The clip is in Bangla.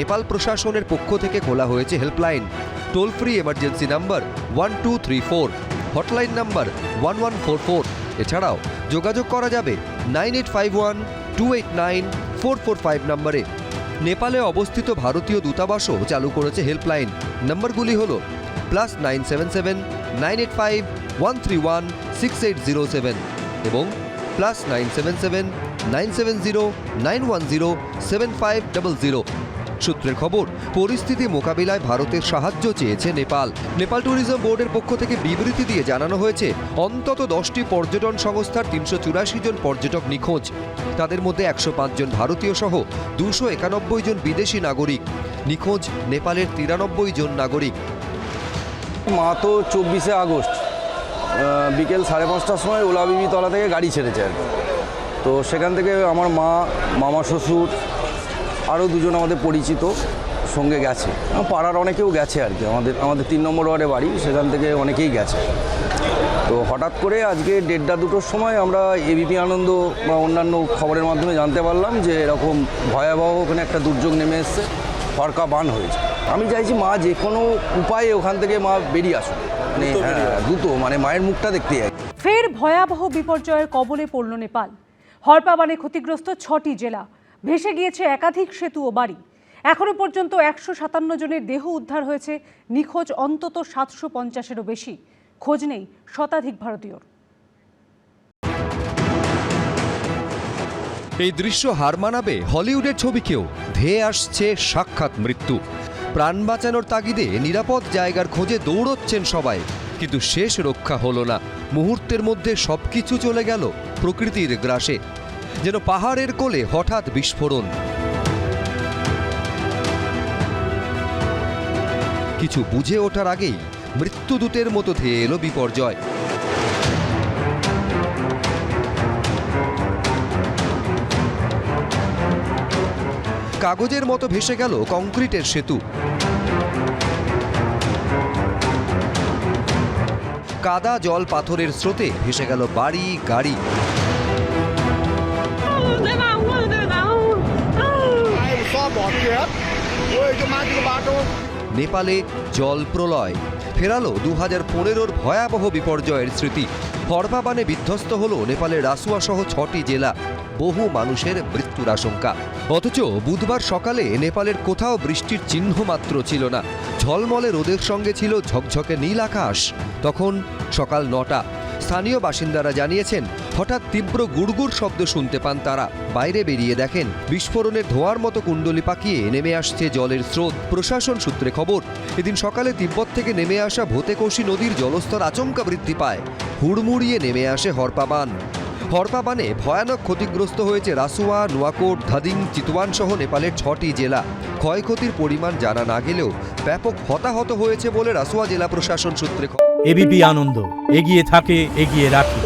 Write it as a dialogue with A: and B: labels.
A: নেপাল প্রশাসনের পক্ষ থেকে খোলা হয়েছে helpline, toll free emergency number 1234, hotline number 1144। এছাড়াও যোগাযোগ করা যাবে 9851289445 নম্বরে। নেপালে অবস্থিত ভারতীয় দূতাবাসও চালু করেছে হেল্পলাইন। নম্বরগুলি হল +977 985 131 6807 এবং +977 970 910 7500। সূত্রের খবর, পরিস্থিতি মোকাবিলায় ভারতের সাহায্য চেয়েছে নেপাল। নেপাল ট্যুরিজম বোর্ডের পক্ষ থেকে বিবৃতি দিয়ে জানানো হয়েছে, অন্তত 10টি পর্যটন সংস্থার 384 জন পর্যটক নিখোঁজ। তাদের মধ্যে 105 জন ভারতীয় সহ 291 জন বিদেশি নাগরিক। নিখোঁজ নেপালের 93 জন নাগরিক।
B: মা তো 24শে আগস্ট বিকেল 5:30টার সময় ওলাবিবি তলা থেকে গাড়ি ছেড়েছে আর কি। তো সেখান থেকে আমার মা, মামা শ্বশুর, আরও দুজন আমাদের পরিচিত সঙ্গে গেছে। পাড়ার অনেকেও গেছে আর কি। আমাদের 3 নম্বর ওয়ার্ডে বাড়ি, সেখান থেকে অনেকেই গেছে। তো হঠাৎ করে আজকে 1:30-2টোর সময় আমরা এবিপি আনন্দ বা অন্যান্য খবরের মাধ্যমে জানতে পারলাম যে এরকম ভয়াবহ ওখানে একটা দুর্যোগ নেমে এসছে, হরকা বান হয়েছে। আমি চাইছি মা যে কোনো উপায়ে ওখান থেকে মা বেরিয়ে আসুক, দ্রুত, মানে মায়ের মুখটা দেখতে চাই।
C: ফের ভয়াবহ বিপর্যয়ের কবলে পড়ল নেপাল। হরপা বানে ক্ষতিগ্রস্ত 6টি জেলা, ভেসে গিয়েছে একাধিক সেতু ও বাড়ি। এখনো পর্যন্ত 157 জনের দেহ উদ্ধার হয়েছে, নিখোঁজ অন্তত 750-এরও বেশি। খোঁজ নেই শতাধিক ভারতীয়র।
A: এই দৃশ্য হার মানাবে হলিউডের ছবিকেও। ধেয়ে আসছে সাক্ষাৎ মৃত্যু। প্রাণ বাঁচানোর তাগিদে নিরাপদ জায়গার খোঁজে দৌড়চ্ছেন সবাই, কিন্তু শেষ রক্ষা হলো না। মুহূর্তের মধ্যে সবকিছু চলে গেল প্রকৃতির গ্রাসে। যেন পাহাড়ের কোলে হঠাৎ বিস্ফোরণ। কিছু বুঝে ওঠার আগেই মৃত্যুদূতের মতো ধেয়ে এলো বিপর্যয়। কাগজের মতো ভেসে গেল কংক্রিটের সেতু। কাদা জল পাথরের স্রোতে ভেসে গেল বাড়ি গাড়ি। নেপালে জল প্রলয় ফেরালো 2015-র ভয়াবহ বিপর্যয়ের স্মৃতি। হরপা বানে বিধ্বস্ত হল নেপালের রাসুয়া সহ 6টি জেলা। বহু মানুষের মৃত্যুর আশঙ্কা। অথচ বুধবার সকালে নেপালের কোথাও বৃষ্টির চিহ্ন মাত্র ছিল না। ঝলমলে রোদের সঙ্গে ছিল ঝকঝকে নীল আকাশ। তখন সকাল 9টা। স্থানীয় বাসিন্দারা জানিয়েছেন, হঠাৎ তীব্র গুড়গুড় শব্দ শুনতে পান তারা। বাইরে বেরিয়ে দেখেন বিস্ফোরণের ধোঁয়ার মতো কুণ্ডলি পাকিয়ে নেমে আসছে জলের স্রোত। প্রশাসন সূত্রে খবর, এদিন সকালে তিব্বত থেকে নেমে আসা ভোতেকোশি নদীর জলস্তর আচমকা বৃদ্ধি পায়। হুড়মুড়িয়ে নেমে আসে হরপা বান। হরপা বানে ভয়ানক ক্ষতিগ্রস্ত হয়েছে রাসুয়া, নুয়াকোট, ধাদিং, চিতওয়ান সহ নেপালের 6টি জেলা। ক্ষয়ক্ষতির পরিমাণ জানা না গেলেও ব্যাপক হতাহত হয়েছে বলে রাসুয়া জেলা প্রশাসন সূত্রে খবর।
D: এবিপি আনন্দ, এগিয়ে থাকে, এগিয়ে রাখে।